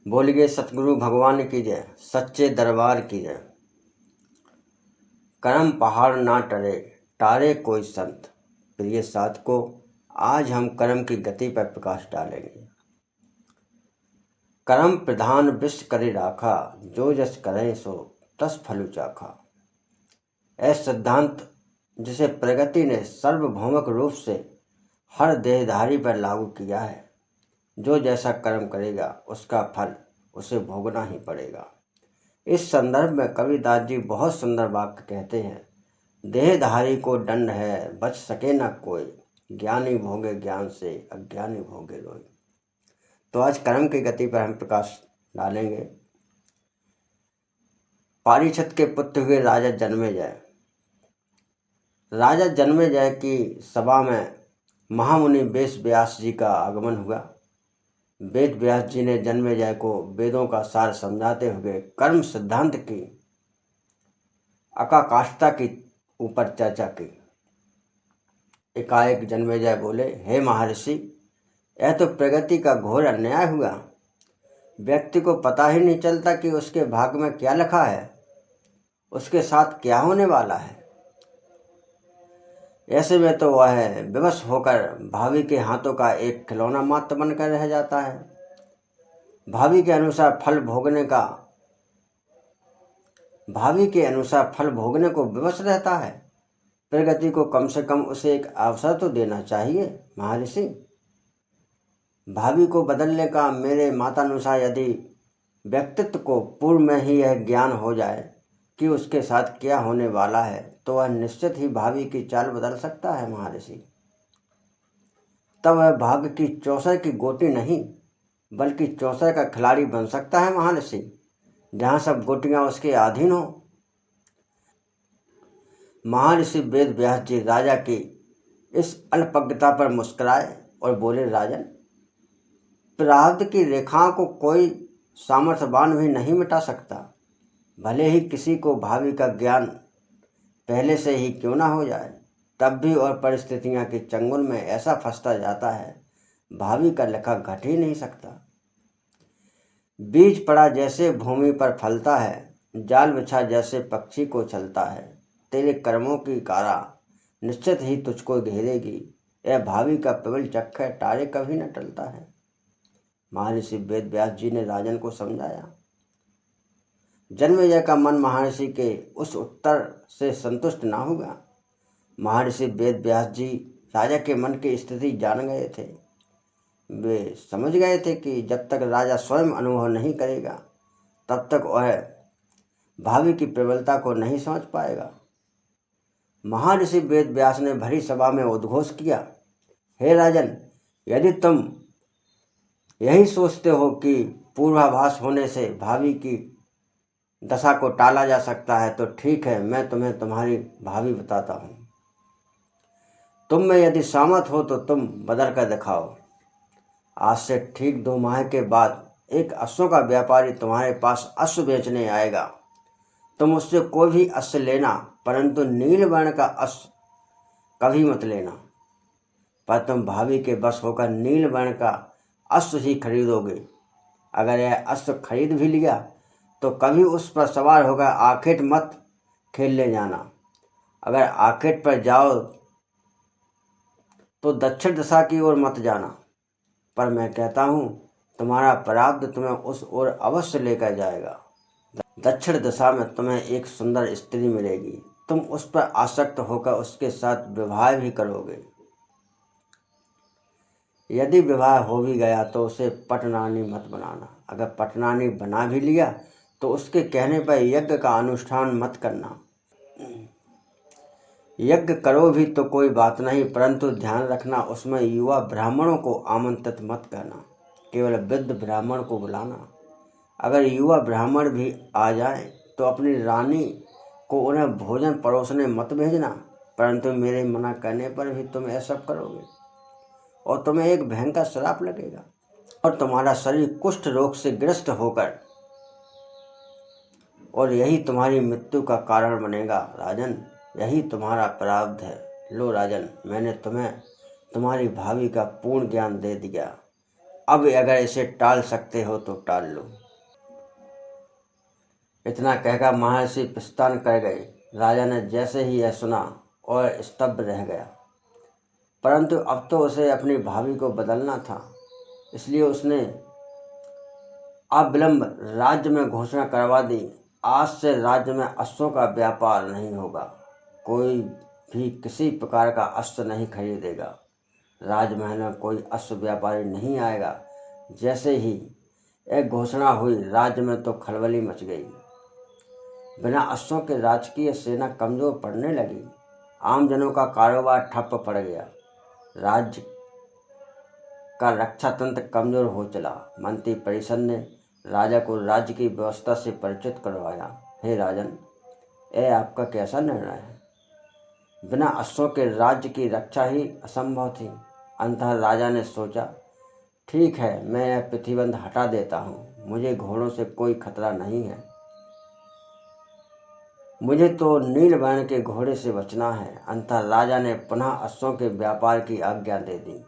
बोलिए सतगुरु भगवान की जय, सच्चे दरबार की जय। कर्म पहाड़ ना टरे, टारे कोई संत। प्रिय साधको, आज हम कर्म की गति पर प्रकाश डालेंगे। कर्म प्रधान विश्व करे राखा, जो जस करें सो तस फल चाखा। ऐसा सिद्धांत जिसे प्रगति ने सार्वभौमिक रूप से हर देहधारी पर लागू किया है। जो जैसा कर्म करेगा उसका फल उसे भोगना ही पड़ेगा। इस संदर्भ में कबीरदास जी बहुत सुंदर वाक्य कहते हैं, देहधारी को दंड है बच सके न कोई, ज्ञानी भोगे ज्ञान से अज्ञानी भोगे रोई। तो आज कर्म की गति पर हम प्रकाश डालेंगे। पारीक्षित के पुत्र हुए राजा जन्मेजय। राजा जन्मेजय की सभा में महामुनि वेद व्यास जी का आगमन हुआ। वेद व्यास जी ने जन्मेजय को वेदों का सार समझाते हुए कर्म सिद्धांत की अकाकाष्ठता की ऊपर चर्चा की। एकाएक जन्मेजय बोले, हे महर्षि, यह तो प्रगति का घोर अन्याय हुआ। व्यक्ति को पता ही नहीं चलता कि उसके भाग्य में क्या लिखा है, उसके साथ क्या होने वाला है। ऐसे में तो वह विवश होकर भावी के हाथों का एक खिलौना मात्र बनकर रह जाता है। भावी के अनुसार फल भोगने को विवश रहता है। प्रगति को कम से कम उसे एक अवसर तो देना चाहिए। महर्षि, भावी को बदलने का मेरे मतानुसार यदि व्यक्तित्व को पूर्व में ही यह ज्ञान हो जाए कि उसके साथ क्या होने वाला है, तो वह निश्चित ही भावी की चाल बदल सकता है। महर्षि, तब वह भाग्य की चौसर की गोटी नहीं बल्कि चौसर का खिलाड़ी बन सकता है। महर्षि, जहाँ सब गोटियाँ उसके अधीन हो। महर्षि वेद व्यास जी राजा की इस अल्पज्ञता पर मुस्कुराए और बोले, राजन, प्रारब्ध की रेखाओं को कोई सामर्थ्यवान भी नहीं मिटा सकता। भले ही किसी को भावी का ज्ञान पहले से ही क्यों ना हो जाए, तब भी और परिस्थितियां के चंगुल में ऐसा फंसता जाता है, भावी का लेखा घट ही नहीं सकता। बीज पड़ा जैसे भूमि पर फलता है, जाल बिछा जैसे पक्षी को चलता है। तेरे कर्मों की कारा निश्चित ही तुझको घेरेगी। यह भावी का प्रबल चक्कर टारे कभी न टलता है। महर्षि वेद व्यास जी ने राजन को समझाया। जन्मेजय का मन महर्षि के उस उत्तर से संतुष्ट ना हुआ। महर्षि वेद व्यास जी राजा के मन की स्थिति जान गए थे। वे समझ गए थे कि जब तक राजा स्वयं अनुभव नहीं करेगा तब तक वह भावी की प्रबलता को नहीं समझ पाएगा। महर्षि वेद व्यास ने भरी सभा में उद्घोष किया, हे राजन, यदि तुम यही सोचते हो कि पूर्वाभास होने से भावी की दशा को टाला जा सकता है, तो ठीक है, मैं तुम्हें तुम्हारी भावी बताता हूँ। तुम में यदि सामर्थ हो तो तुम बदल कर दिखाओ। आज से ठीक 2 माह के बाद एक अश्वों का व्यापारी तुम्हारे पास अश्व बेचने आएगा। तुम उससे कोई भी अश्व लेना, परंतु नील वर्ण का अश्व कभी मत लेना। पर तुम भावी के बस होकर नील वर्ण का अश्व ही खरीदोगे। अगर यह अश्व खरीद भी लिया तो कभी उस पर सवार होकर आखेट मत खेल ले जाना। अगर आखेट पर जाओ तो दक्षिण दिशा की ओर मत जाना। पर मैं कहता हूँ, तुम्हारा प्रारब्ध तुम्हें उस ओर अवश्य लेकर जाएगा। दक्षिण दिशा में तुम्हें एक सुंदर स्त्री मिलेगी। तुम उस पर आसक्त होकर उसके साथ विवाह भी करोगे। यदि विवाह हो भी गया तो उसे पटरानी मत बनाना। अगर पटरानी बना भी लिया तो उसके कहने पर यज्ञ का अनुष्ठान मत करना। यज्ञ करो भी तो कोई बात नहीं, परंतु ध्यान रखना उसमें युवा ब्राह्मणों को आमंत्रित मत करना, केवल वृद्ध ब्राह्मण को बुलाना। अगर युवा ब्राह्मण भी आ जाएं तो अपनी रानी को उन्हें भोजन परोसने मत भेजना, परंतु मेरे मना करने पर भी तुम ऐसा करोगे और तुम्हें एक भयंकर श्राप लगेगा और तुम्हारा शरीर कुष्ठ रोग से ग्रस्त होकर और यही तुम्हारी मृत्यु का कारण बनेगा। राजन, यही तुम्हारा प्रारब्ध है। लो राजन, मैंने तुम्हें तुम्हारी भावी का पूर्ण ज्ञान दे दिया। अब अगर इसे टाल सकते हो तो टाल लो। इतना कहकर महर्षि प्रस्थान कर गए। राजा ने जैसे ही यह सुना और स्तब्ध रह गया, परंतु अब तो उसे अपनी भावी को बदलना था। इसलिए उसने अविलंब राज्य में घोषणा करवा दी, आज से राज्य में अश्वों का व्यापार नहीं होगा, कोई भी किसी प्रकार का अश्व नहीं खरीदेगा, राजमहल में कोई अश्व व्यापारी नहीं आएगा। जैसे ही एक घोषणा हुई, राज्य में तो खलबली मच गई। बिना अश्वों के राजकीय सेना कमजोर पड़ने लगी, आमजनों का कारोबार ठप पड़ गया, राज्य का रक्षा तंत्र कमजोर हो चला। मंत्री परिषद ने राजा को राज्य की व्यवस्था से परिचित करवाया। हे राजन, यह आपका कैसा निर्णय है? बिना अश्वों के राज्य की रक्षा ही असंभव थी। अंततः राजा ने सोचा, ठीक है, मैं यह प्रतिबंध हटा देता हूँ। मुझे घोड़ों से कोई खतरा नहीं है, मुझे तो नील वर्ण के घोड़े से बचना है। अंततः राजा ने पुनः अश्वों के व्यापार की आज्ञा दे दी।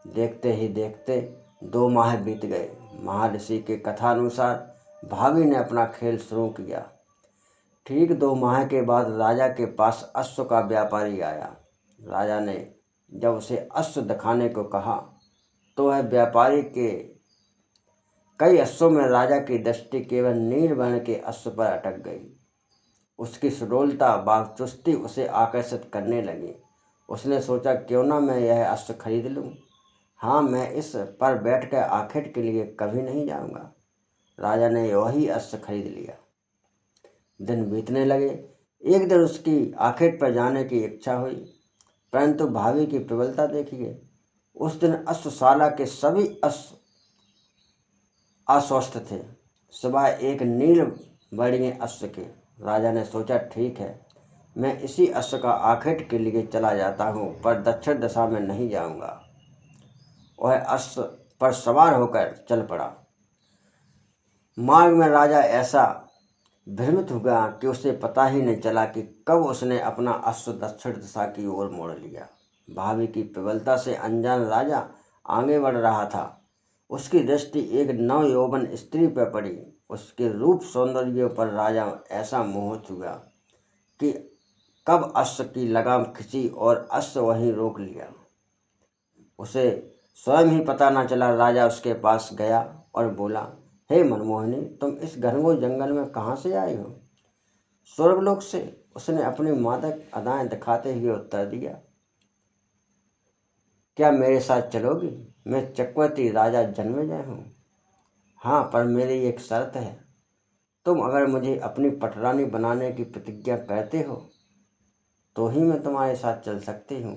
देखते ही देखते 2 माह बीत गए। महर्षि के कथानुसार भावी ने अपना खेल शुरू किया। ठीक 2 माह के बाद राजा के पास अश्व का व्यापारी आया। राजा ने जब उसे अश्व दिखाने को कहा तो वह व्यापारी के कई अश्वों में राजा की दृष्टि केवल नील वर्ण के अश्व पर अटक गई। उसकी सुडौलता व चुस्ती उसे आकर्षित करने लगी। उसने सोचा, क्यों ना मैं यह अश्व खरीद लूं। हाँ, मैं इस पर बैठकर आखेट के लिए कभी नहीं जाऊंगा। राजा ने वही अश्व खरीद लिया। दिन बीतने लगे। एक दिन उसकी आखेट पर जाने की इच्छा हुई, परंतु भावी की प्रबलता देखिए। उस दिन अश्वशाला के सभी अश्व अस्वस्थ थे, सिवाय एक नील वर्णीय अश्व के। राजा ने सोचा, ठीक है, मैं इसी अश्व का आखेट के लिए चला जाता हूँ, पर दक्षिण दिशा में नहीं जाऊंगा। वह अश्व पर सवार होकर चल पड़ा। मार्ग में राजा ऐसा भ्रमित हुआ कि उसे पता ही नहीं चला कि कब उसने अपना अश्व दक्षिण दिशा की ओर मोड़ लिया। भावी की प्रबलता से अनजान राजा आगे बढ़ रहा था। उसकी दृष्टि एक नवयौवन स्त्री पर पड़ी। उसके रूप सौंदर्य पर राजा ऐसा मोहित हुआ कि कब अश्व की लगाम खींची और अश्व वहीं रोक लिया। उसे स्वयं ही पता न चला। राजा उसके पास गया और बोला, हे मनमोहिनी, तुम इस घनघोर जंगल में कहाँ से आई हो? स्वर्गलोक से, उसने अपनी मादक अदाएं दिखाते हुए उत्तर दिया। क्या मेरे साथ चलोगी? मैं चक्रवर्ती राजा जन्मेजय हूँ। हाँ, पर मेरी एक शर्त है, तुम अगर मुझे अपनी पटरानी बनाने की प्रतिज्ञा करते हो तो ही मैं तुम्हारे साथ चल सकती हूँ।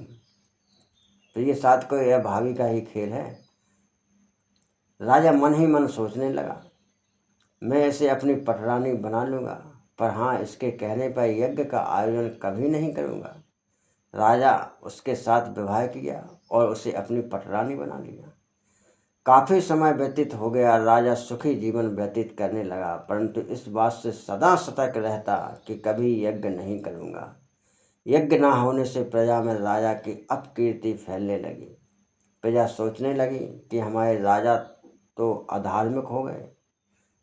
प्रिय साथ को, यह भावी का ही खेल है। राजा मन ही मन सोचने लगा, मैं इसे अपनी पटरानी बना लूँगा, पर हाँ, इसके कहने पर यज्ञ का आयोजन कभी नहीं करूँगा। राजा उसके साथ विवाह किया और उसे अपनी पटरानी बना लिया। काफ़ी समय व्यतीत हो गया। राजा सुखी जीवन व्यतीत करने लगा, परंतु इस बात से सदा सतर्क रहता कि कभी यज्ञ नहीं करूँगा। यज्ञ न होने से प्रजा में राजा की अपकीर्ति फैलने लगी। प्रजा सोचने लगी कि हमारे राजा तो अधार्मिक हो गए,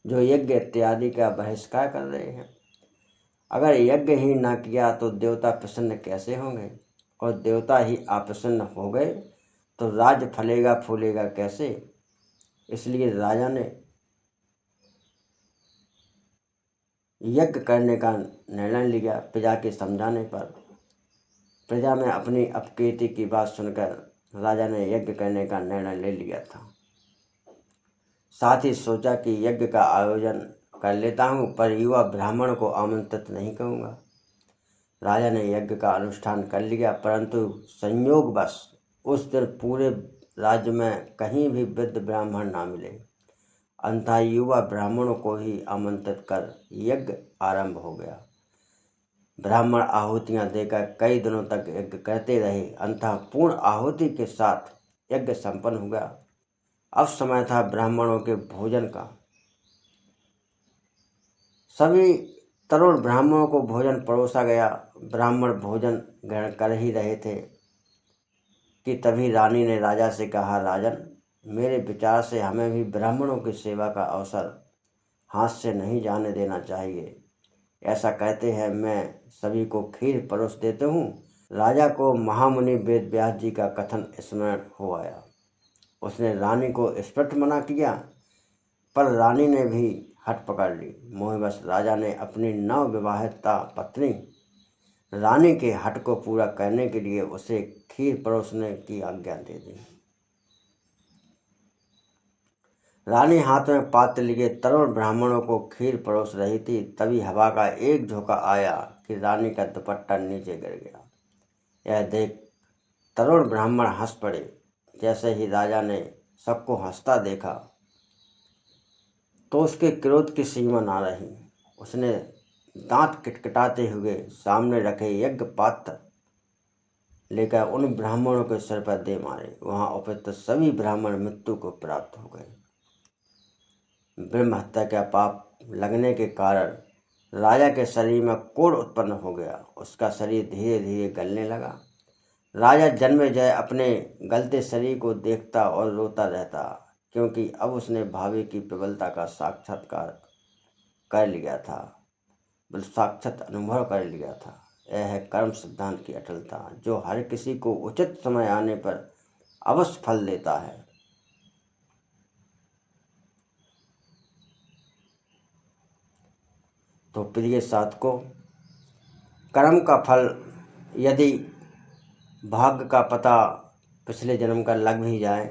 जो यज्ञ इत्यादि का बहिष्कार कर रहे हैं। अगर यज्ञ ही ना किया तो देवता प्रसन्न कैसे होंगे, और देवता ही अप्रसन्न हो गए तो राज्य फलेगा फूलेगा कैसे। इसलिए राजा ने यज्ञ करने का निर्णय लिया। प्रजा के समझाने पर प्रजा में अपनी अपकीर्ति की बात सुनकर राजा ने यज्ञ करने का निर्णय ले लिया था। साथ ही सोचा कि यज्ञ का आयोजन कर लेता हूँ, पर युवा ब्राह्मण को आमंत्रित नहीं करूँगा। राजा ने यज्ञ का अनुष्ठान कर लिया, परंतु संयोगवश उस दिन पूरे राज्य में कहीं भी वृद्ध ब्राह्मण ना मिले। अंततः युवा ब्राह्मणों को ही आमंत्रित कर यज्ञ आरंभ हो गया। ब्राह्मण आहुतियाँ देकर कई दिनों तक यज्ञ करते रहे। अंततः पूर्ण आहुति के साथ यज्ञ संपन्न हुआ। अब समय था ब्राह्मणों के भोजन का। सभी तरुण ब्राह्मणों को भोजन परोसा गया। ब्राह्मण भोजन ग्रहण कर ही रहे थे कि तभी रानी ने राजा से कहा, राजन, मेरे विचार से हमें भी ब्राह्मणों की सेवा का अवसर हाथ से नहीं जाने देना चाहिए। ऐसा कहते हैं मैं सभी को खीर परोस देते हूँ। राजा को महामुनि वेद व्यास जी का कथन स्मरण हो आया। उसने रानी को स्पष्ट मना किया, पर रानी ने भी हट पकड़ ली। मोहवश राजा ने अपनी नवविवाहिता पत्नी रानी के हट को पूरा करने के लिए उसे खीर परोसने की आज्ञा दे दी। रानी हाथ में पात्र लिए तरुण ब्राह्मणों को खीर परोस रही थी। तभी हवा का एक झोंका आया कि रानी का दुपट्टा नीचे गिर गया। यह देख तरुण ब्राह्मण हंस पड़े। जैसे ही राजा ने सबको हंसता देखा तो उसके क्रोध की सीमा ना रही। उसने दांत किटकिटाते हुए सामने रखे यज्ञ पात्र लेकर उन ब्राह्मणों के सिर पर दे मारे। वहां उपस्थित सभी ब्राह्मण मृत्यु को प्राप्त हो गए। ब्रह्म हत्या का पाप लगने के कारण राजा के शरीर में कोढ़ उत्पन्न हो गया। उसका शरीर धीरे धीरे गलने लगा। राजा जन्मेजय अपने गलते शरीर को देखता और रोता रहता, क्योंकि अब उसने भावी की प्रबलता का साक्षात्कार कर लिया था, साक्षात अनुभव कर लिया था। यह है कर्म सिद्धांत की अटलता, जो हर किसी को उचित समय आने पर अवश्य फल देता है। तो प्रिय साधकों, कर्म का फल यदि भाग्य का पता पिछले जन्म का लग भी जाए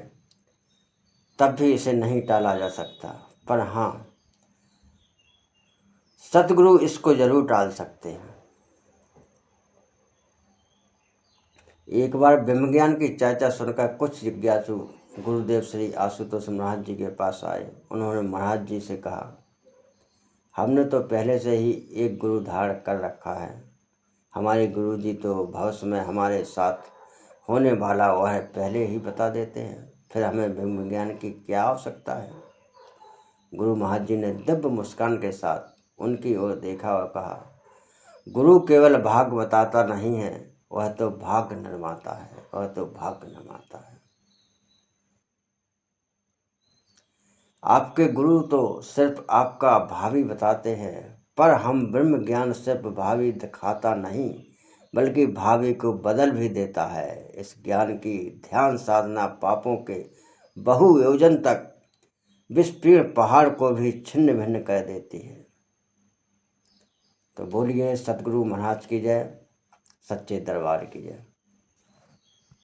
तब भी इसे नहीं टाला जा सकता। पर हाँ, सतगुरु इसको जरूर टाल सकते हैं। एक बार ब्रह्म ज्ञान की चर्चा सुनकर कुछ जिज्ञासु गुरुदेव श्री आशुतोष महाराज जी के पास आए। उन्होंने महाराज जी से कहा, हमने तो पहले से ही एक गुरु धारण कर रखा है। हमारे गुरु जी तो भविष्य में हमारे साथ होने वाला वह पहले ही बता देते हैं, फिर हमें ब्रह्म ज्ञान की क्या आवश्यकता है। गुरु महाराज जी ने दिव्य मुस्कान के साथ उनकी ओर देखा और कहा, गुरु केवल भाग्य बताता नहीं है, वह तो भाग्य निर्माता है, वह तो भाग्य निर्माता है। आपके गुरु तो सिर्फ आपका भावी बताते हैं, पर हम ब्रह्म ज्ञान सिर्फ भावी दिखाता नहीं बल्कि भावी को बदल भी देता है। इस ज्ञान की ध्यान साधना पापों के बहुयोजन तक विस्तीर्ण पहाड़ को भी छिन्न भिन्न कर देती है। तो बोलिए सतगुरु महाराज की जय, सच्चे दरबार की जय।